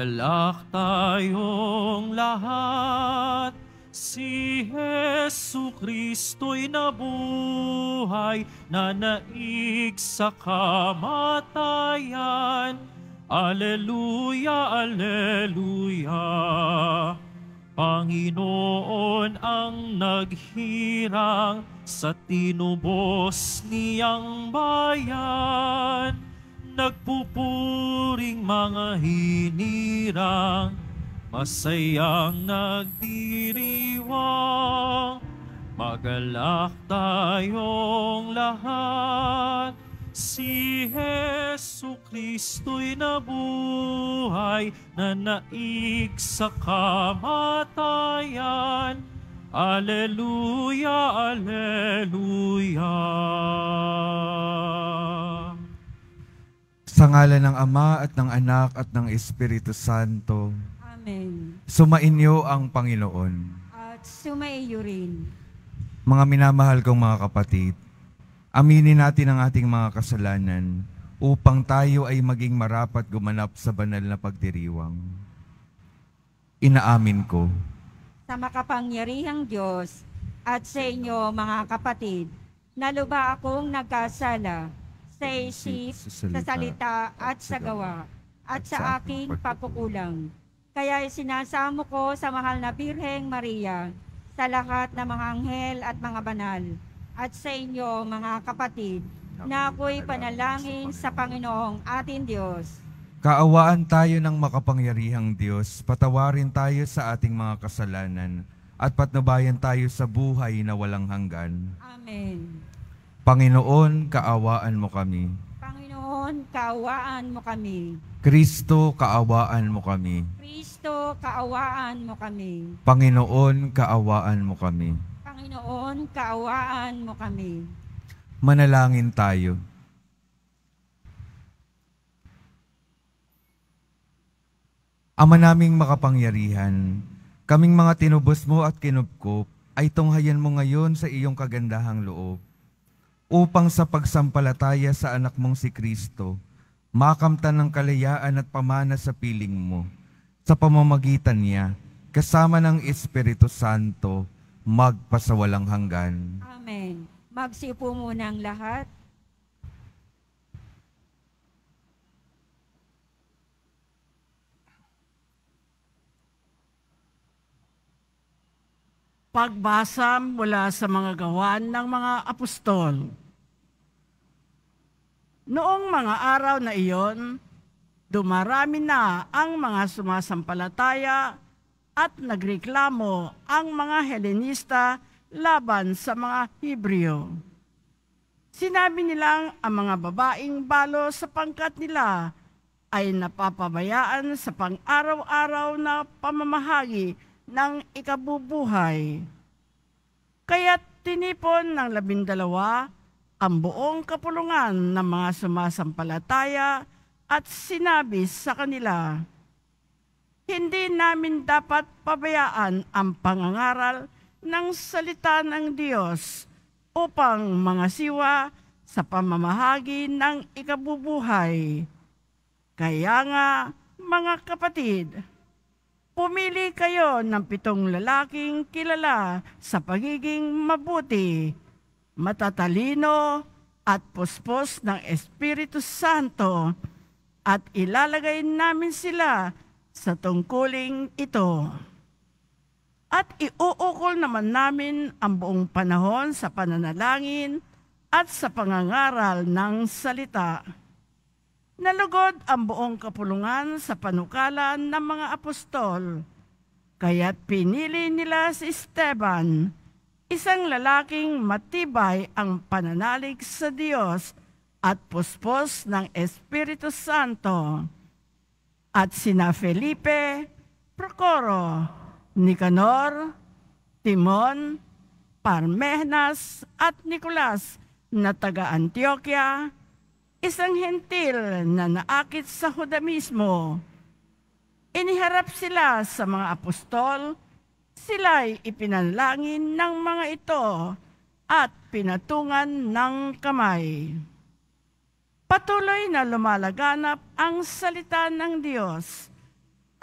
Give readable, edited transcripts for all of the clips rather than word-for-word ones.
Alak tayong lahat, si Jesu Kristo'y nabuhay, nanaig sa kamatayan. Alleluia, Alleluia. Panginoon ang naghirang sa tinubos niyang bayan. Nagpupuring mga hinirang, masayang nagdiriwang. Magalak tayong lahat, si Jesu Kristo'y nabuhay, nanaig sa kamatayan. Alleluia, Alleluia. Sa ngalan ng Ama at ng Anak at ng Espiritu Santo. Amen. Sumainyo ang Panginoon. At sumaiyo rin. Mga minamahal kong mga kapatid, aminin natin ang ating mga kasalanan upang tayo ay maging marapat gumanap sa banal na pagdiriwang. Inaamin ko. Sa makapangyarihang Diyos at sa inyo mga kapatid, naluba akong nagkasala sa isip, sa salita at sa gawa, at sa aking pagkukulang. Kaya sinasamo ko sa mahal na Birheng Maria, sa lahat ng mga anghel at mga banal, at sa inyo mga kapatid, na ako'y panalangin sa Panginoong ating Diyos. Kaawaan tayo ng makapangyarihang Diyos, patawarin tayo sa ating mga kasalanan, at patnubayan tayo sa buhay na walang hanggan. Amen. Panginoon, kaawaan mo kami. Panginoon, kaawaan mo kami. Kristo, kaawaan mo kami. Kristo, kaawaan mo kami. Panginoon, kaawaan mo kami. Panginoon, kaawaan mo kami. Manalangin tayo. Ama naming makapangyarihan, kaming mga tinubos mo at kinupkup ay tunghayan mo ngayon sa iyong kagandahang loob, upang sa pagsampalataya sa anak mong si Kristo, makamtan ng kalayaan at pamana sa piling mo, sa pamamagitan niya, kasama ng Espiritu Santo, magpasawalang hanggan. Amen. Magsiupo muna ang lahat. Pagbasa mula sa mga gawan ng mga apostol. Noong mga araw na iyon, dumarami na ang mga sumasampalataya at nagreklamo ang mga Helenista laban sa mga Hebreo. Sinabi nilang ang mga babaeng balo sa pangkat nila ay napapabayaan sa pang-araw-araw na pamamahagi ng ikabubuhay. Kaya tinipon ng 12 ang buong kapulungan ng mga sumasampalataya at sinabi sa kanila, hindi namin dapat pabayaan ang pangangaral ng salita ng Diyos upang mangasiwa sa pamamahagi ng ikabubuhay. Kaya nga, mga kapatid, pumili kayo ng 7 lalaking kilala sa pagiging mabuti, matatalino at puspos ng Espiritu Santo at ilalagay namin sila sa tungkuling ito. At iuukol naman namin ang buong panahon sa pananalangin at sa pangangaral ng salita. Nalugod ang buong kapulungan sa panukalan ng mga apostol, kaya't pinili nila si Esteban, isang lalaking matibay ang pananalig sa Diyos at puspos ng Espiritu Santo, at sina Felipe, Procoro, Nicanor, Timon, Parmenas at Nicolas na taga-Antioquia, isang hentil na naakit sa Judaismo. Iniharap sila sa mga apostol, sila'y ipinalangin ng mga ito at pinatungan ng kamay. Patuloy na lumalaganap ang salita ng Diyos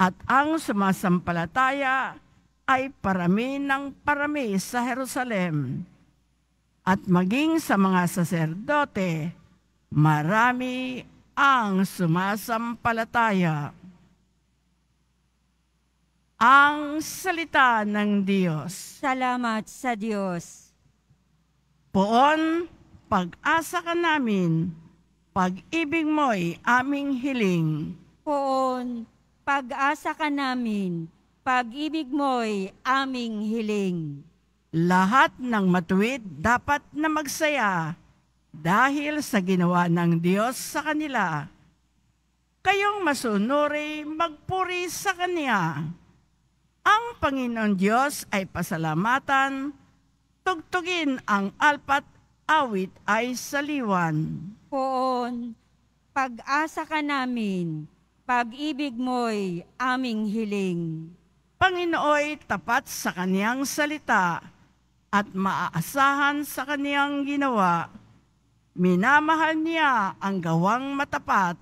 at ang sumasampalataya ay parami ng parami sa Jerusalem. At maging sa mga saserdote, marami ang sumasampalataya. Ang salita ng Diyos. Salamat sa Diyos. Poon, pag-asa ka namin, pag-ibig mo'y aming hiling. Poon, pag-asa ka namin, pag-ibig mo'y aming hiling. Lahat ng matuwid dapat na magsaya dahil sa ginawa ng Diyos sa kanila. Kayong masunuri, magpuri sa Kanya. Ang Panginoon Diyos ay pasalamatan, tugtugin ang alpat, awit ay saliwan. Poon, pag-asa ka namin, pag-ibig mo'y aming hiling. Panginooy tapat sa Kaniyang salita at maaasahan sa Kaniyang ginawa. Minamahal niya ang gawang matapat,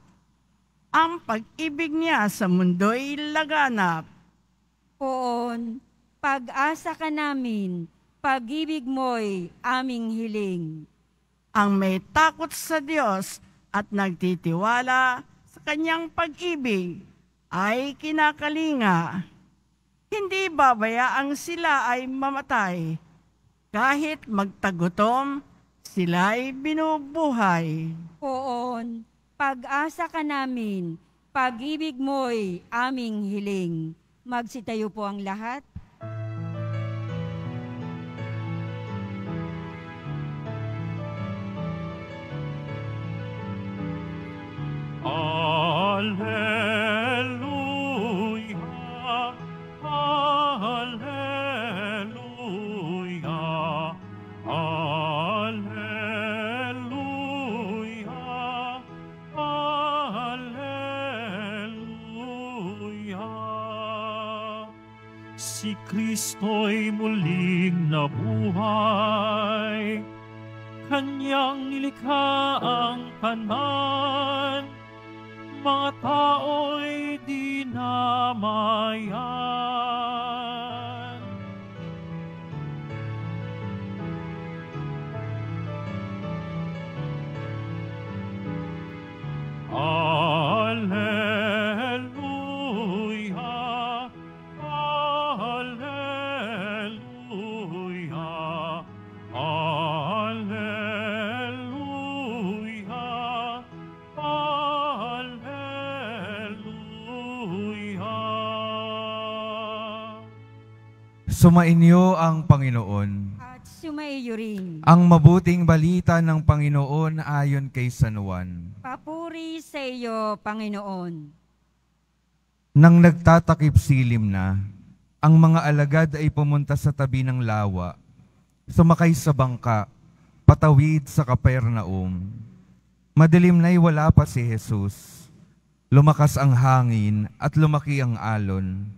ang pag-ibig niya sa mundo'y laganap. Poon, pag-asa ka namin, pag-ibig mo'y aming hiling. Ang may takot sa Diyos at nagtitiwala sa Kanyang pag-ibig ay kinakalinga. Hindi babayaang sila ay mamatay, kahit magtagutom, sila'y binubuhay. Poon, pag-asa ka namin, pag-ibig mo'y aming hiling. Magsitayo po ang lahat. Alleluia, alleluia, alleluia, alleluia. Si Kristo'y muling nabuhay, Kanyang nilikha ang kanan, mga tao'y dinamayan. Alleluia, alleluia, alleluia, alleluia. Sumainyo ang Panginoon. At sumaiyo rin. Ang mabuting balita ng Panginoon ayon kay San Juan. Papuri sa iyo, Panginoon. Nang nagtatakip silim na, ang mga alagad ay pumunta sa tabi ng lawa, sumakay sa bangka, patawid sa Kapernaum. Madilim na'y wala pa si Jesus. Lumakas ang hangin at lumaki ang alon.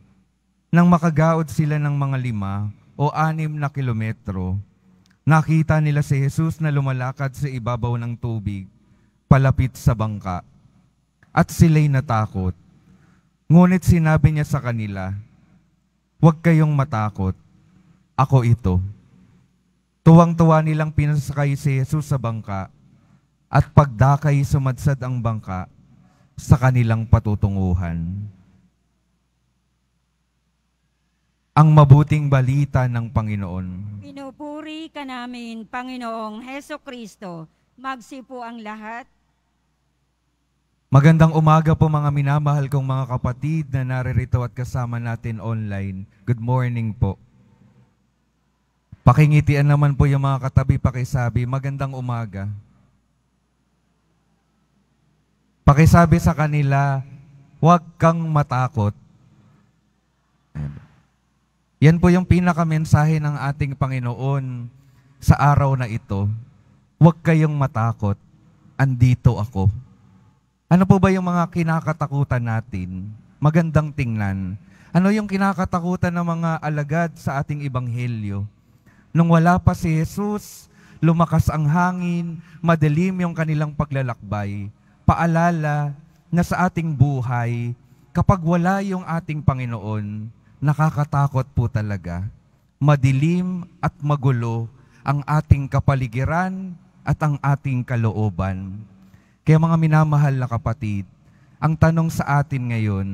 Nang makagaod sila ng mga 5 o 6 na kilometro, nakita nila si Jesus na lumalakad sa ibabaw ng tubig, palapit sa bangka. At sila'y natakot. Ngunit sinabi niya sa kanila, "Huwag kayong matakot, ako ito." Tuwang-tuwa nilang pinasakay si Jesus sa bangka, at pagdakay sumadsad ang bangka sa kanilang patutunguhan. Ang mabuting balita ng Panginoon. Pinupuri ka namin, Panginoong Heso Kristo. Magsipo ang lahat. Magandang umaga po mga minamahal kong mga kapatid na naririto at kasama natin online. Good morning po. Pakingitian naman po yung mga katabi, pakisabi, magandang umaga. Pakisabi sa kanila, huwag kang matakot. Yan po yung pinakamensahe ng ating Panginoon sa araw na ito. Huwag kayong matakot, andito ako. Ano po ba yung mga kinakatakutan natin? Magandang tingnan. Ano yung kinakatakutan ng mga alagad sa ating ebanghelyo? Nung wala pa si Jesus, lumakas ang hangin, madilim yung kanilang paglalakbay. Paalala na sa ating buhay, kapag wala yung ating Panginoon, nakakatakot po talaga. Madilim at magulo ang ating kapaligiran at ang ating kalooban. Kaya mga minamahal na kapatid, ang tanong sa atin ngayon,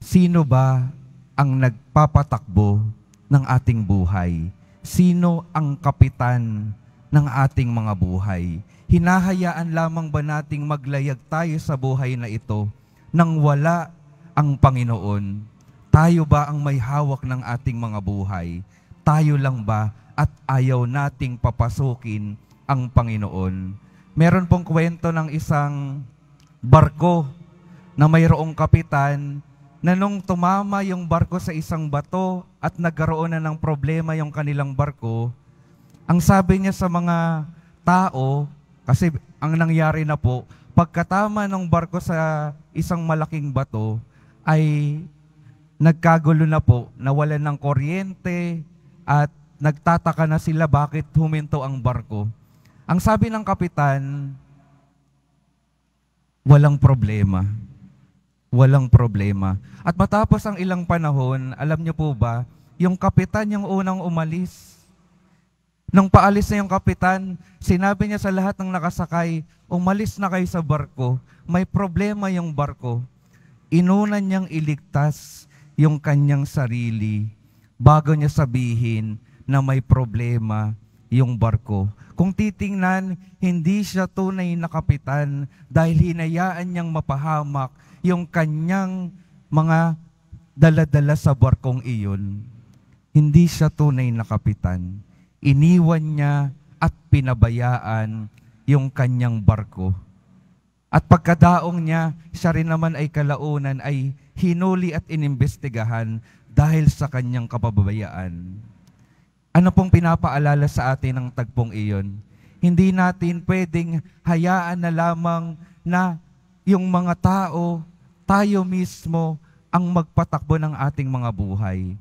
sino ba ang nagpapatakbo ng ating buhay? Sino ang kapitan ng ating mga buhay? Hinahayaan lamang ba nating maglayag tayo sa buhay na ito nang wala ang Panginoon? Tayo ba ang may hawak ng ating mga buhay? Tayo lang ba at ayaw nating papasukin ang Panginoon? Meron pong kwento ng isang barko na mayroong kapitan na nung tumama yung barko sa isang bato at nagkaroon na ng problema yung kanilang barko, ang sabi niya sa mga tao, kasi ang nangyari na po, pagkatama ng barko sa isang malaking bato, ay nagkagulo na po, nawalan ng kuryente at nagtataka na sila bakit huminto ang barko. Ang sabi ng kapitan, walang problema. Walang problema. At matapos ang ilang panahon, alam niyo po ba, yung kapitan yung unang umalis. Nung paalis na yung kapitan, sinabi niya sa lahat ng nakasakay, umalis na kayo sa barko. May problema yung barko. Inunan niyang iligtas yung kanyang sarili bago niya sabihin na may problema yung barko. Kung titingnan, hindi siya tunay na kapitan dahil hinayaan niyang mapahamak yung kanyang mga dala-dala sa barkong iyon. Hindi siya tunay na kapitan. Iniwan niya at pinabayaan yung kanyang barko. At pagkadaong niya, siya rin naman ay kalaunan ay hinuli at inimbestigahan dahil sa kanyang kapabayaan. Ano pong pinapaalala sa atin ng tagpong iyon? Hindi natin pwedeng hayaan na lamang na yung mga tao, tayo mismo ang magpatakbo ng ating mga buhay.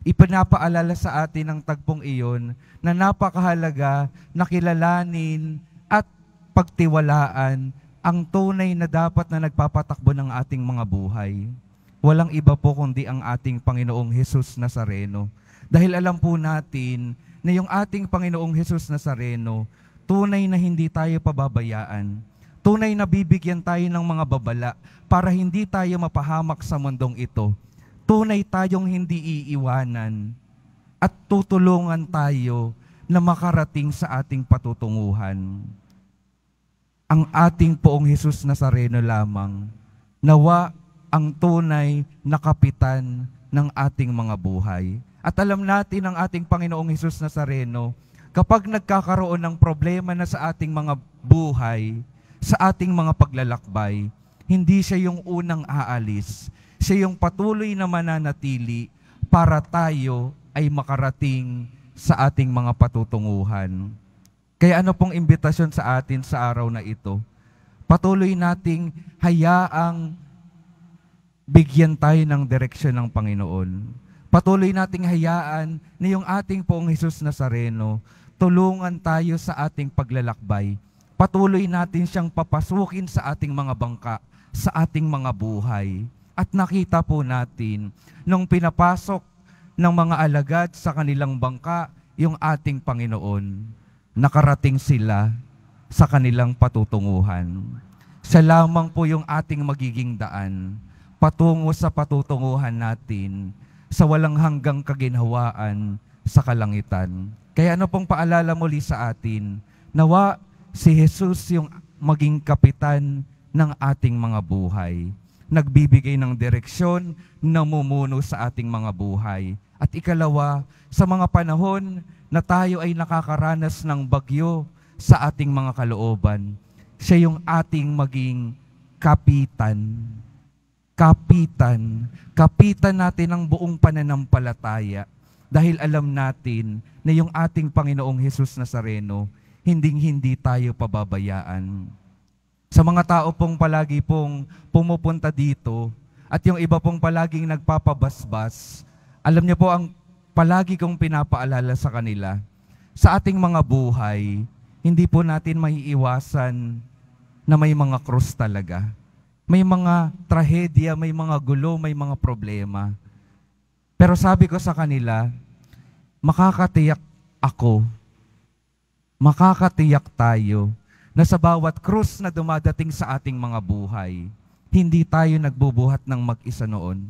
Ipinapaalala sa atin ng tagpong iyon na napakahalaga na kilalanin at pagtiwalaan ang tunay na dapat na nagpapatakbo ng ating mga buhay. Walang iba po kundi ang ating Panginoong Hesus Nazareno. Dahil alam po natin na yung ating Panginoong Hesus Nazareno, tunay na hindi tayo pababayaan. Tunay na bibigyan tayo ng mga babala para hindi tayo mapahamak sa mundong ito. Tunay tayong hindi iiwanan at tutulungan tayo na makarating sa ating patutunguhan. Ang ating Poong Hesus Nazareno lamang, nawa ang tunay na kapitan ng ating mga buhay. At alam natin ang ating Panginoong Hesus Nazareno, kapag nagkakaroon ng problema na sa ating mga buhay, sa ating mga paglalakbay, hindi siya yung unang aalis. Siya yung patuloy na mananatili para tayo ay makarating sa ating mga patutunguhan. Kaya ano pong imbitasyon sa atin sa araw na ito? Patuloy nating hayaang bigyan tayo ng direksyon ng Panginoon. Patuloy nating hayaan na yung ating Poong Hesus Nazareno, tulungan tayo sa ating paglalakbay. Patuloy natin siyang papasukin sa ating mga bangka, sa ating mga buhay. At nakita po natin, nung pinapasok ng mga alagad sa kanilang bangka, yung ating Panginoon, nakarating sila sa kanilang patutunguhan. Siya lamang po yung ating magiging daan, patungo sa patutunguhan natin, sa walang hanggang kaginhawaan sa kalangitan. Kaya ano pong paalala muli sa atin, nawa si Jesus yung maging kapitan ng ating mga buhay. Nagbibigay ng direksyon, namumuno sa ating mga buhay. At ikalawa, sa mga panahon na tayo ay nakakaranas ng bagyo sa ating mga kalooban, siya yung ating maging kapitan. Kapitan. Kapitan natin ang buong pananampalataya dahil alam natin na yung ating Panginoong Hesus Nazareno, hinding-hindi tayo pababayaan. Sa mga tao pong palagi pong pumupunta dito at yung iba pong palaging nagpapabasbas, alam niyo po ang palagi kong pinapaalala sa kanila, sa ating mga buhay, hindi po natin maiiwasan na may mga krus talaga. May mga trahedya, may mga gulo, may mga problema. Pero sabi ko sa kanila, makakatiyak ako, makakatiyak tayo na sa bawat krus na dumadating sa ating mga buhay, hindi tayo nagbubuhat ng mag-isa noon.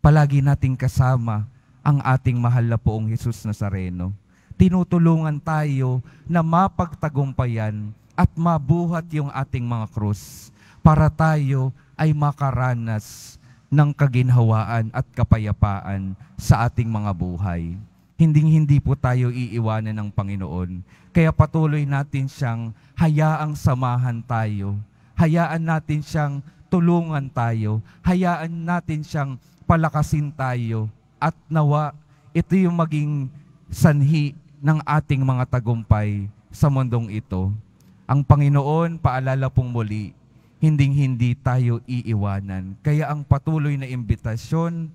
Palagi nating kasama ang ating mahal na Poong Jesus Nazareno. Tinutulungan tayo na mapagtagumpayan at mabuhat yung ating mga krus para tayo ay makaranas ng kaginhawaan at kapayapaan sa ating mga buhay. Hindi po tayo iiwanan ng Panginoon. Kaya patuloy natin siyang hayaang samahan tayo. Hayaan natin siyang tulungan tayo. Hayaan natin siyang palakasin tayo. At nawa, ito yung maging sanhi ng ating mga tagumpay sa mundong ito. Ang Panginoon, paalala pong muli, hindi tayo iiwanan. Kaya ang patuloy na imbitasyon,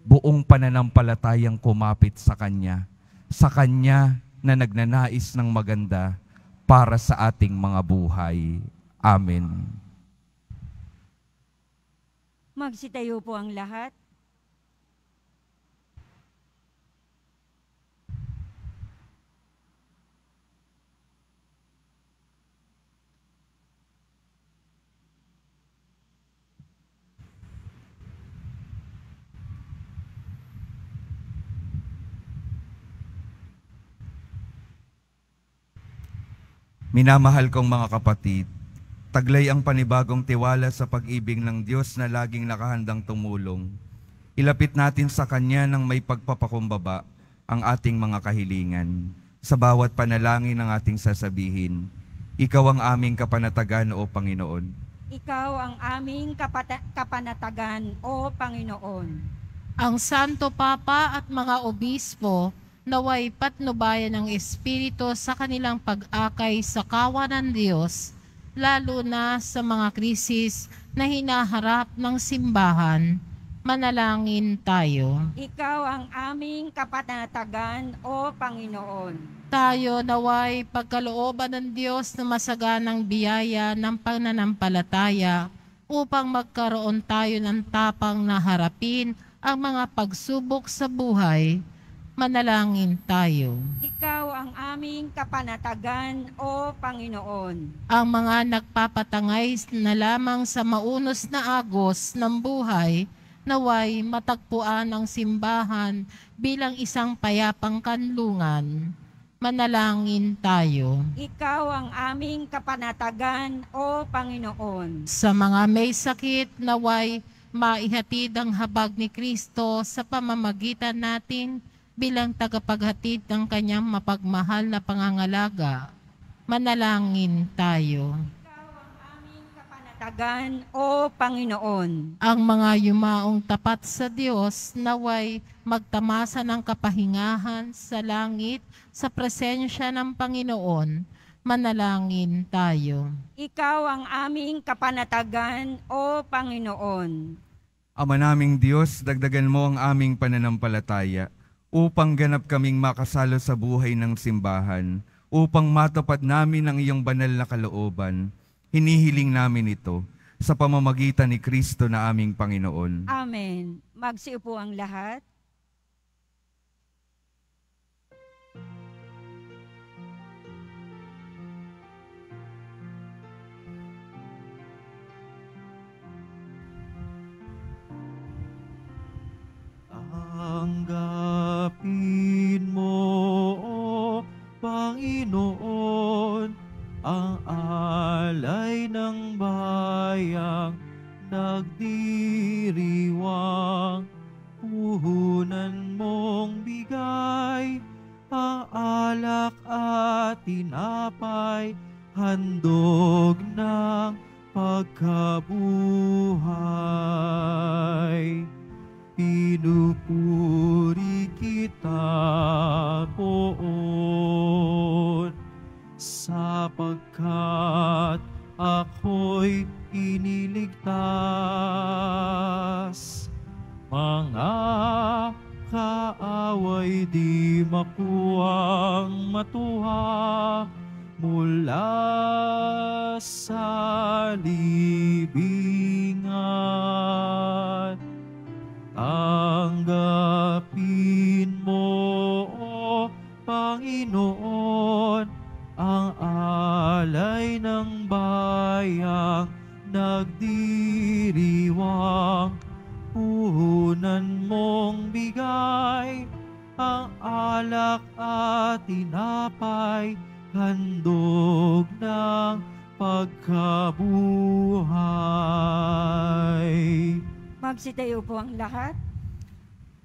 buong pananampalatayang kumapit sa Kanya na nagnanais ng maganda para sa ating mga buhay. Amen. Magsitayo po ang lahat. Minamahal kong mga kapatid, taglay ang panibagong tiwala sa pag-ibig ng Diyos na laging nakahandang tumulong. Ilapit natin sa Kanya ng may pagpapakumbaba ang ating mga kahilingan. Sa bawat panalangin ng ating sasabihin, Ikaw ang aming kapanatagan, O Panginoon. Ikaw ang aming kapanatagan, O Panginoon. Ang Santo Papa at mga obispo, naway patnubayan ng Espiritu sa kanilang pag-akay sa kawa ng Diyos, lalo na sa mga krisis na hinaharap ng simbahan. Manalangin tayo. Ikaw ang aming kapanatagan, O Panginoon. Tayo naway pagkalooban ng Diyos na masaganang biyaya ng pananampalataya upang magkaroon tayo ng tapang na harapin ang mga pagsubok sa buhay. Manalangin tayo. Ikaw ang aming kapanatagan, O Panginoon. Ang mga nagpapatangay na lamang sa maunos na agos ng buhay, naway matagpuan ang simbahan bilang isang payapang kanlungan. Manalangin tayo. Ikaw ang aming kapanatagan, O Panginoon. Sa mga may sakit, naway maihatid ang habag ni Kristo sa pamamagitan natin bilang tagapaghatid ng kanyang mapagmahal na pangangalaga. Manalangin tayo. Ikaw ang aming kapanatagan, O Panginoon. Ang mga yumaong tapat sa Diyos, naway magtamasa ng kapahingahan sa langit sa presensya ng Panginoon. Manalangin tayo. Ikaw ang aming kapanatagan, O Panginoon. Ama naming Diyos, dagdagan mo ang aming pananampalataya upang ganap kaming makasalo sa buhay ng simbahan, upang matupad namin ang iyong banal na kalooban. Hinihiling namin ito sa pamamagitan ni Kristo na aming Panginoon. Amen. Magsiupo ang lahat. Tanggapin mo, O Panginoon, ang alay ng bayang nagdiriwang. Puhunan mong bigay ang alak at tinapay, handog ng pagkabuhay. Pinupuri kita, Poon, sapagkat ako'y iniligtas. Mga kaaway di makuwang matuwa, mula sa libingan. Tanggapin mo, O Panginoon, ang alay ng bayang nagdiriwang. Puhunan mong bigay ang alak at tinapay, handog ng pagkabuhay. Magsitayo po ang lahat.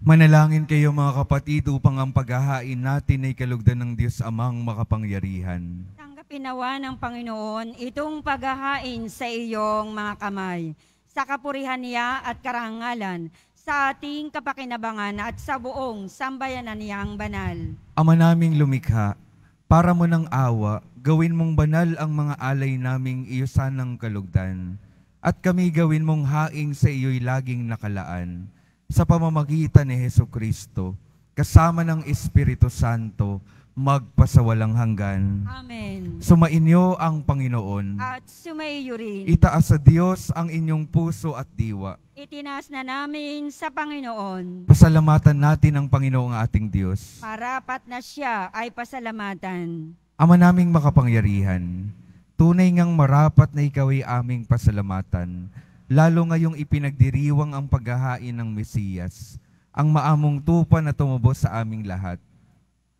Manalangin kayo mga kapatid upang ang paghahain natin ay kalugdan ng Diyos Amang makapangyarihan. Tanggapin nawa ng Panginoon itong paghahain sa iyong mga kamay, sa kapurihan niya at karangalan, sa ating kapakinabangan at sa buong sambayanan niyang banal. Ama naming lumikha, para mo ng awa, gawin mong banal ang mga alay naming iyosanang kalugdan, at kami gawin mong haing sa iyo'y laging nakalaan, sa pamamagitan ni Hesukristo, kasama ng Espiritu Santo, magpasawalang hanggan. Amen. Sumainyo ang Panginoon. At sumaiyo rin. Itaas sa Diyos ang inyong puso at diwa. Itinaas na namin sa Panginoon. Pasalamatan natin ang Panginoong ating Diyos. Marapat na siya ay pasalamatan. Ama naming makapangyarihan, tunay ngang marapat na ikaw ay aming pasalamatan, lalo ngayong ipinagdiriwang ang paghahain ng Mesiyas, ang maamong tupa na tumubos sa aming lahat.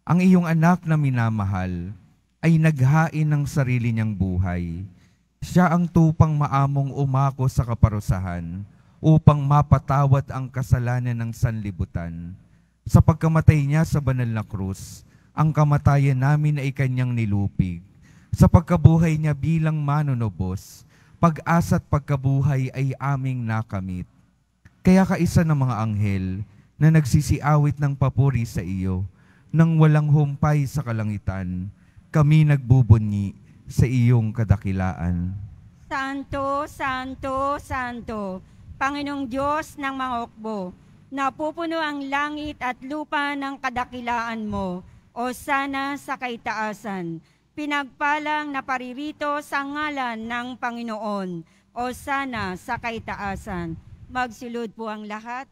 Ang iyong anak na minamahal ay naghain ng sarili niyang buhay. Siya ang tupang maamong umako sa kaparusahan upang mapatawad ang kasalanan ng sanlibutan. Sa pagkamatay niya sa banal na krus, ang kamatayan namin ay kanyang nilupig. Sa pagkabuhay niya bilang manunubos, pag-asa at pagkabuhay ay aming nakamit. Kaya kaisa ng mga anghel na nagsisiawit ng papuri sa iyo, nang walang humpay sa kalangitan, kami nagbubunyi sa iyong kadakilaan. Santo, Santo, Santo, Panginoong Diyos ng mga hukbo, napupuno ang langit at lupa ng kadakilaan mo, o sana sa kaitaasan. Pinagpalang na paririto sa ngalan ng Panginoon, o sana sa kaitaasan. Magsilod po ang lahat.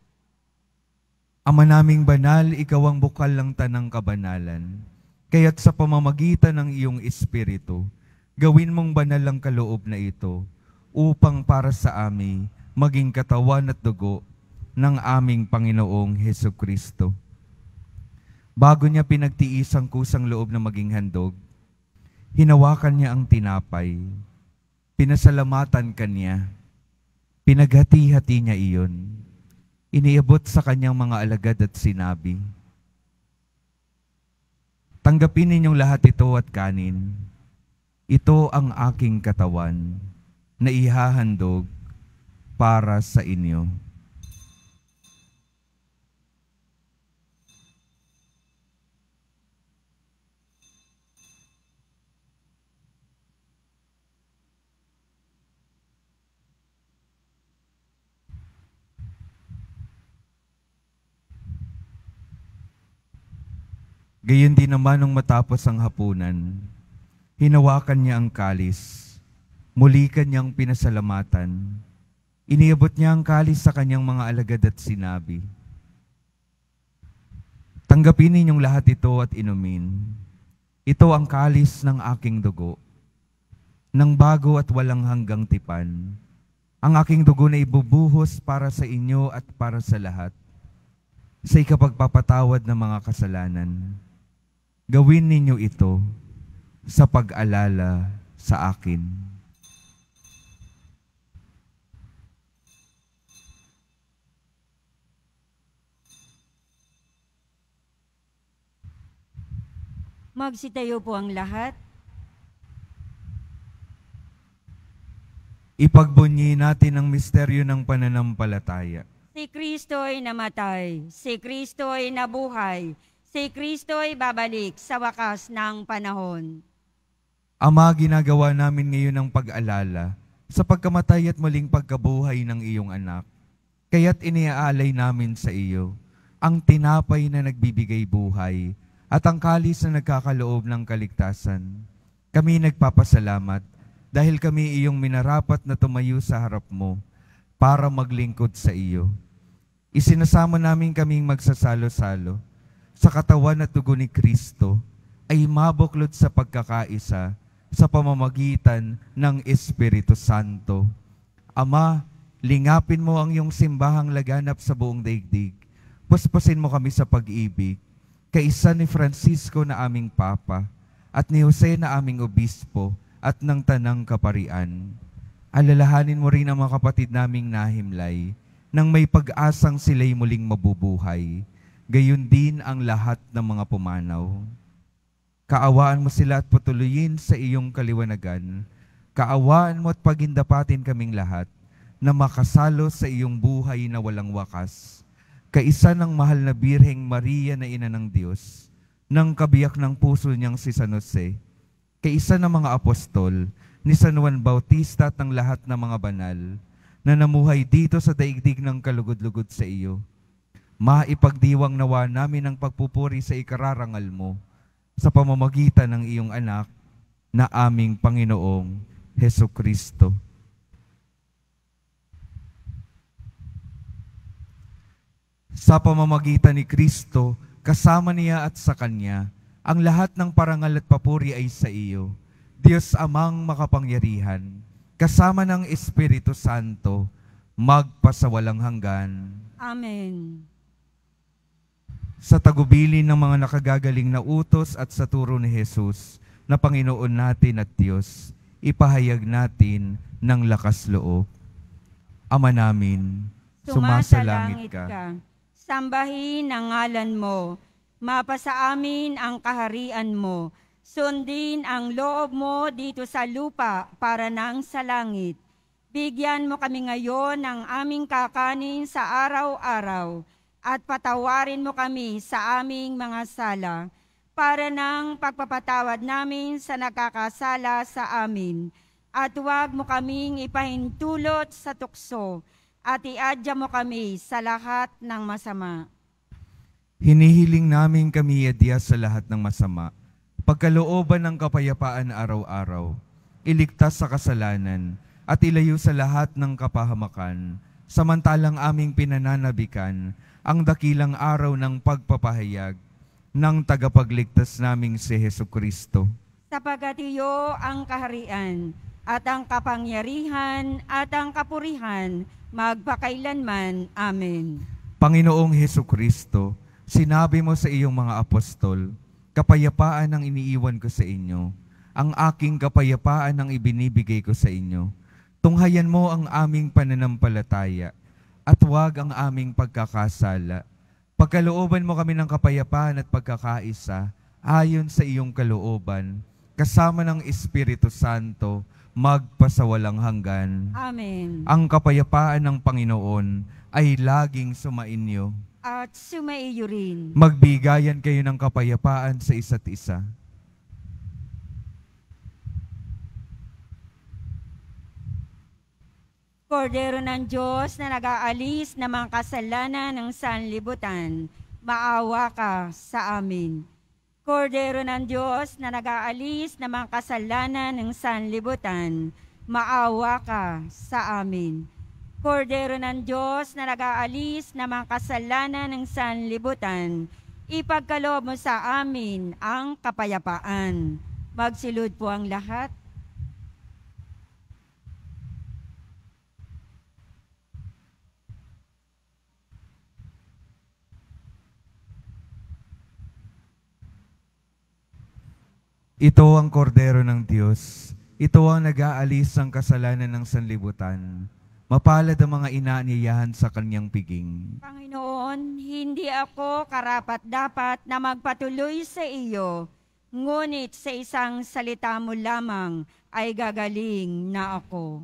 Ama naming banal, ikaw ang bukal ng tanang kabanalan. Kaya't sa pamamagitan ng iyong Espiritu, gawin mong banal ang kaloob na ito, upang para sa amin maging katawan at dugo ng aming Panginoong Hesukristo. Bago niya pinagtiis ang kusang loob na maging handog, hinawakan niya ang tinapay, pinasalamatan kanya, pinaghati-hati niya iyon, iniabot sa kanyang mga alagad at sinabi, tanggapin ninyong lahat ito at kanin. Ito ang aking katawan na ihahandog para sa inyo. Gayon din naman nung matapos ang hapunan, hinawakan niya ang kalis, muli kanyang pinasalamatan, iniabot niya ang kalis sa kanyang mga alagad at sinabi, tanggapin ninyong lahat ito at inumin. Ito ang kalis ng aking dugo, ng bago at walang hanggang tipan. Ang aking dugo na ibubuhos para sa inyo at para sa lahat, sa ikapagpapatawad ng mga kasalanan. Gawin ninyo ito sa pag-alala sa akin. Magsitayo po ang lahat. Ipagbunyi natin ang misteryo ng pananampalataya. Si Kristo'y namatay, si Kristo'y nabuhay, si Kristo'y babalik sa wakas ng panahon. Ama, ginagawa namin ngayon ang pag-alala sa pagkamatay at muling pagkabuhay ng iyong anak. Kaya't iniaalay namin sa iyo ang tinapay na nagbibigay buhay at ang kalis na nagkakaloob ng kaligtasan. Kami nagpapasalamat dahil kami iyong minarapat na tumayo sa harap mo para maglingkod sa iyo. Isinasama namin kaming magsasalo-salo sa katawan at dugo ni Kristo ay mabuklod sa pagkakaisa sa pamamagitan ng Espiritu Santo. Ama, lingapin mo ang iyong simbahang laganap sa buong daigdig. Puspusin mo kami sa pag-ibig, kaisa ni Francisco na aming Papa, at ni Jose na aming Obispo, at ng Tanang Kaparian. Alalahanin mo rin ang mga kapatid naming nahimlay, nang may pag-asang sila'y muling mabubuhay, gayon din ang lahat ng mga pumanaw. Kaawaan mo sila at patuloyin sa iyong kaliwanagan. Kaawaan mo at pagindapatin kaming lahat na makasalo sa iyong buhay na walang wakas. Kaisa ng mahal na Birheng Maria na Ina ng Diyos, ng kabiyak ng puso niyang si San Jose, kaisa ng mga apostol, ni San Juan Bautista at ng lahat ng mga banal, na namuhay dito sa daigdig ng kalugod-lugod sa iyo. Maipagdiwang nawa namin ang pagpupuri sa ikararangal mo, sa pamamagitan ng iyong anak na aming Panginoong Hesukristo. Sa pamamagitan ni Kristo, kasama niya at sa Kanya, ang lahat ng parangal at papuri ay sa iyo, Diyos Amang makapangyarihan, kasama ng Espiritu Santo, magpasawalang hanggan. Amen. Sa tagubilin ng mga nakagagaling na utos at sa turo ni Jesus, na Panginoon natin at Diyos, ipahayag natin ng lakas loob. Ama namin, sumasalangit ka. Sambahin ang ngalan mo. Mapasa amin ang kaharian mo. Sundin ang loob mo dito sa lupa para nang sa langit. Bigyan mo kami ngayon ng aming kakanin sa araw-araw at patawarin mo kami sa aming mga sala para nang pagpapatawad namin sa nakakasala sa amin. At huwag mo kaming ipahintulot sa tukso at iadya mo kami sa lahat ng masama. Hinihiling namin kami iadya sa lahat ng masama, pagkalooban ng kapayapaan araw-araw, iligtas sa kasalanan, at ilayo sa lahat ng kapahamakan, samantalang aming pinananabikan ang dakilang araw ng pagpapahayag ng tagapagligtas naming si Hesukristo. Sapagat iyo ang kaharian, at ang kapangyarihan, at ang kapurihan, magpakailanman. Amen. Panginoong Hesukristo, sinabi mo sa iyong mga apostol, kapayapaan ang iniiwan ko sa inyo, ang aking kapayapaan ang ibinibigay ko sa inyo. Tunghayan mo ang aming pananampalataya, at huwag ang aming pagkakasala. Pagkalooban mo kami ng kapayapaan at pagkakaisa, ayon sa iyong kalooban, kasama ng Espiritu Santo, magpasawalang hanggan. Amen. Ang kapayapaan ng Panginoon ay laging sumainyo. At sumaiyo rin. Magbigayan kayo ng kapayapaan sa isa't isa. Kordero ng Diyos na nag-aalis ng mga kasalanan ng sanlibutan, maawa ka sa amin. Kordero ng Diyos na nag-aalis ng mga kasalanan ng sanlibutan, maawa ka sa amin. Kordero ng Diyos na nag-aalis ng mga kasalanan ng sanlibutan, ipagkaloob mo sa amin ang kapayapaan. Magsilud po ang lahat. Ito ang kordero ng Diyos. Ito ang nag-aalis ng kasalanan ng sanlibutan. Mapalad ang mga inaanyayahan sa kanyang piging. Panginoon, hindi ako karapat-dapat na magpatuloy sa iyo, ngunit sa isang salita mo lamang ay gagaling na ako.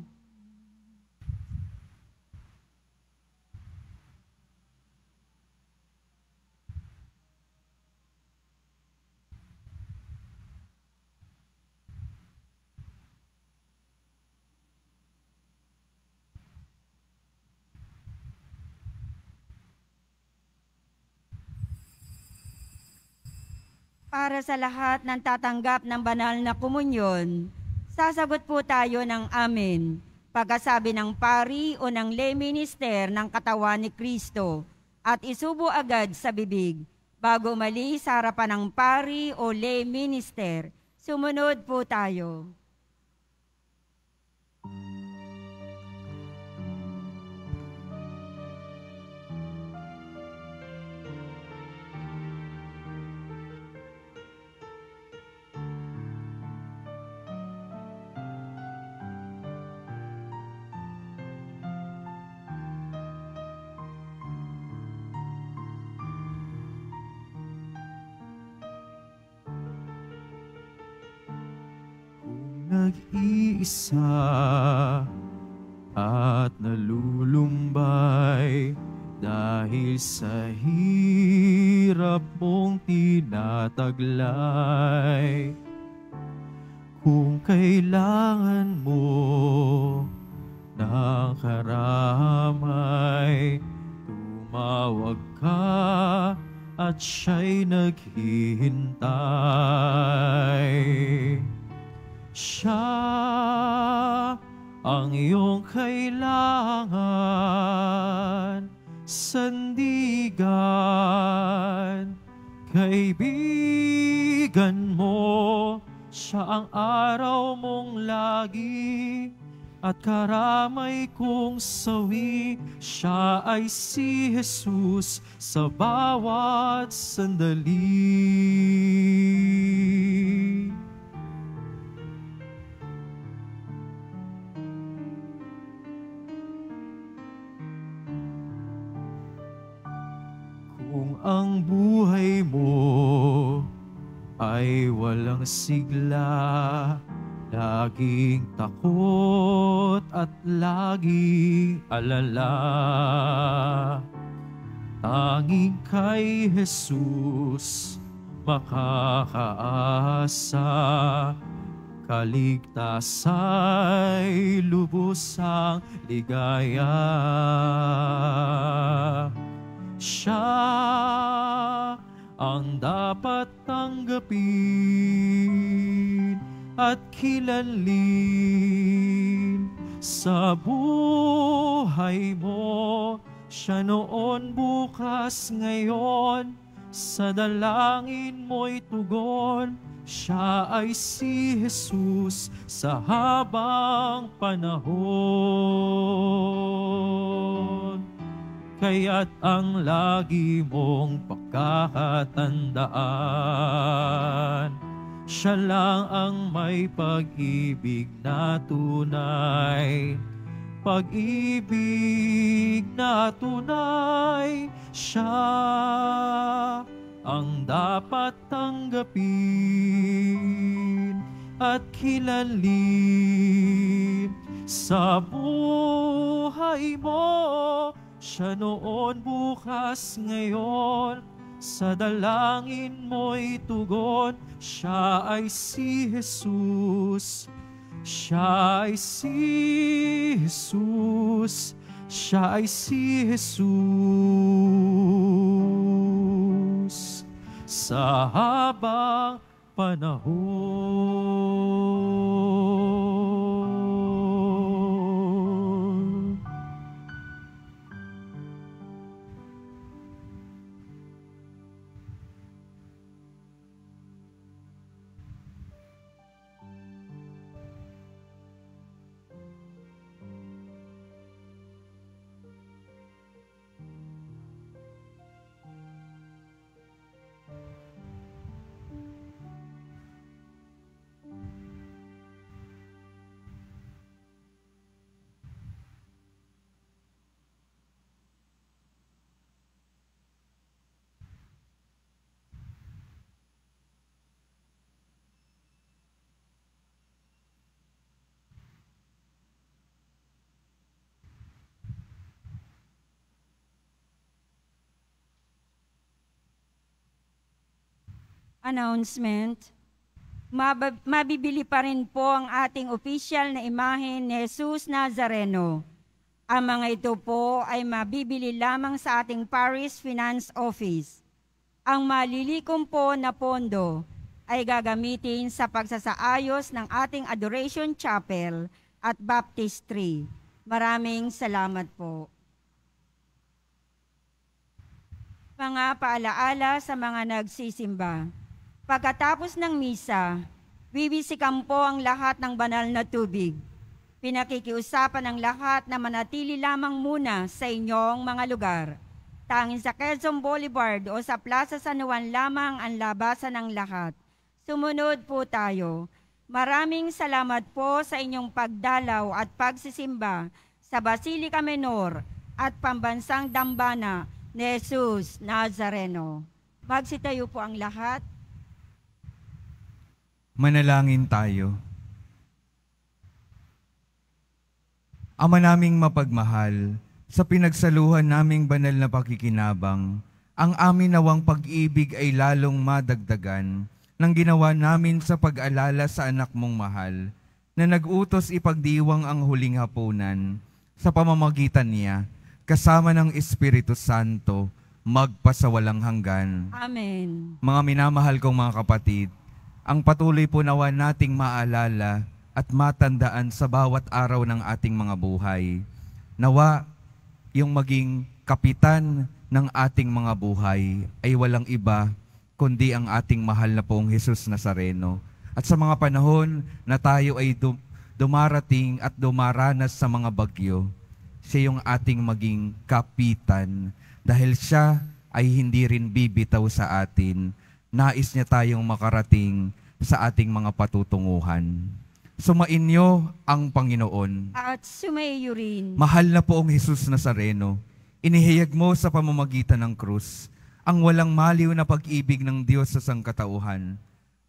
Para sa lahat ng tatanggap ng banal na komunyon, sasagot po tayo ng amen. Pagkasabi ng pari o ng lay minister ng katawan ni Kristo at isubo agad sa bibig. Bago umalis sa harapan ng pari o lay minister, sumunod po tayo. Nag-iisa at nalulumbay dahil sa hirap mong tinataglay. Kung kailangan mo ng karamay, tumawag ka at siya'y naghihintay. Siya ang iyong kailangan, sandigan, kaibigan mo. Siya ang araw mong lagi at karamay kong sawi. Siya ay si Jesus sa bawat sandali. Kung ang buhay mo ay walang sigla, laging takot at laging alala, tanging kay Jesus makakaasa, kaligtasa'y lubusang ligaya. Siya ang dapat tanggapin at kilalin sa buhay mo. Siya noon, bukas, ngayon, sa dalangin mo'y tugon. Siya ay si Jesus sa habang panahon. Kaya't ang lagi mong pagkakatandaan, siya lang ang may pag-ibig na tunay. Pag-ibig na tunay, siya ang dapat tanggapin at kilalin sa buhay mo. Siya noon, bukas, ngayon, sa dalangin mo'y tugon. Siya ay si Jesus. Siya ay si Jesus. Siya ay si Jesus sa habang panahon. Announcement. Mabibili pa rin po ang ating opisyal na imahe ni Jesus Nazareno. Ang mga ito po ay mabibili lamang sa ating Parish Finance Office. Ang malilikom po na pondo ay gagamitin sa pagsasaayos ng ating Adoration Chapel at Baptistry. Maraming salamat po. Mga paalaala sa mga nagsisimba. Pagkatapos ng misa, bibisikan po ang lahat ng banal na tubig. Pinakikiusapan ng lahat na manatili lamang muna sa inyong mga lugar. Tanging sa Quezon Boulevard o sa Plaza San Juan lamang ang labasan ng lahat. Sumunod po tayo. Maraming salamat po sa inyong pagdalaw at pagsisimba sa Basilica Menor at Pambansang Dambana ni Jesus Nazareno. Magsitayo po ang lahat. Manalangin tayo. Ama naming mapagmahal, sa pinagsaluhan naming banal na pakikinabang, ang amin nawang pag-ibig ay lalong madagdagan ng ginawa namin sa pag-alala sa anak mong mahal, na nag-utos ipagdiwang ang huling hapunan sa pamamagitan niya, kasama ng Espiritu Santo, magpasawalang hanggan. Amen. Mga minamahal kong mga kapatid, ang patuloy po nawa nating maalala at matandaan sa bawat araw ng ating mga buhay. Nawa, yung maging kapitan ng ating mga buhay ay walang iba kundi ang ating mahal na pong Jesus Nazareno. At sa mga panahon na tayo ay dumarating at dumaranas sa mga bagyo, siya yung ating maging kapitan dahil siya ay hindi rin bibitaw sa atin. Nais niya tayong makarating sa ating mga patutunguhan. Sumainyo ang Panginoon. At sumaiyo rin. Mahal na poong Jesus Nazareno, inihayag mo sa pamamagitan ng krus ang walang maliw na pag-ibig ng Diyos sa sangkatauhan.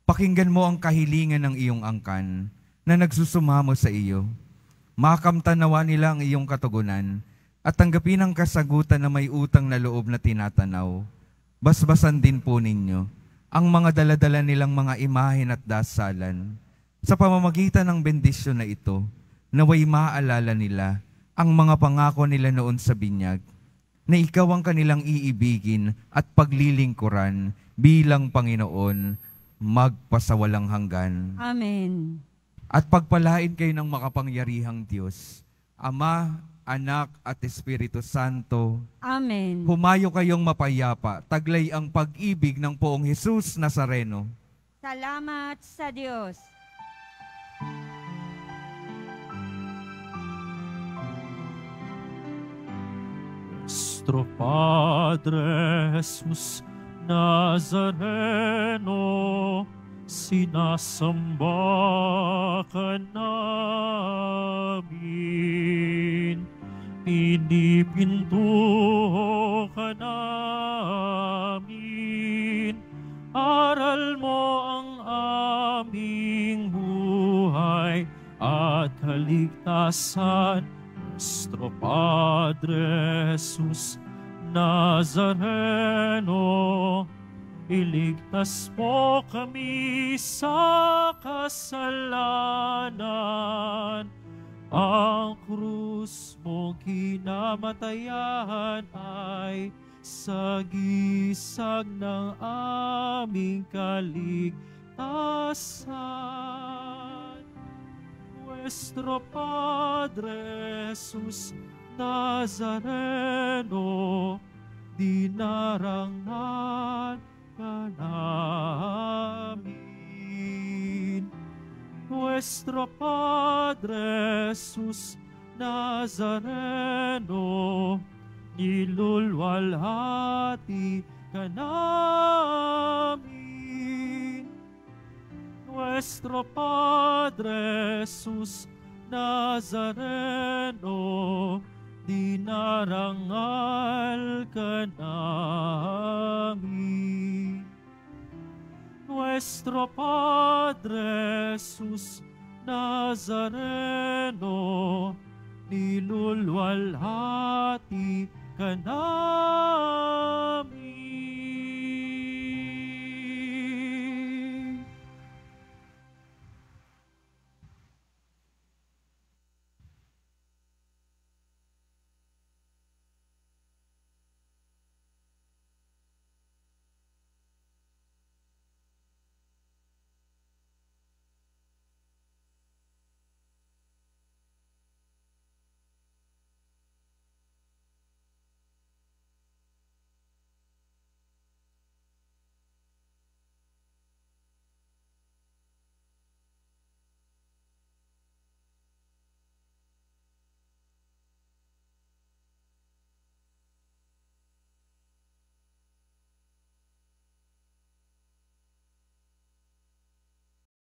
Pakinggan mo ang kahilingan ng iyong angkan na nagsusumamo sa iyo. Makamtanawa nila ang iyong katugunan at tanggapin ang kasagutan na may utang na loob na tinatanaw. Basbasan din po ninyo ang mga daladala nilang mga imahen at dasalan. Sa pamamagitan ng bendisyon na ito, naway maalala nila ang mga pangako nila noon sa binyag, na ikaw ang kanilang iibigin at paglilingkuran bilang Panginoon, magpasawalang hanggan. Amen. At pagpalain kayo ng makapangyarihang Diyos, Ama, Anak at Espiritu Santo. Amen. Humayo kayong mapayapa, taglay ang pag-ibig ng poong Jesus Nazareno. Salamat sa Diyos. Nuestro Padre Jesus Nazareno, sinasamba ka namin, pinipinto ka namin, aral mo ang aming buhay at kaligtasan. Nuestro Padre Jesus Nazareno, iligtas mo kami sa kasalanan. Ang krus mong kinamatayan ay sagisag ng aming kaligtasan. Nuestro Padre Jesus Nazareno, dinarangan ka namin. Nuestro Padre Jesus Nazareno, nilulwalhati ka namin. Nuestro Padre Jesus Nazareno, dinarangal ka namin. Nuestro Padre Jesus Nazareno, nilulwalhati ka namin.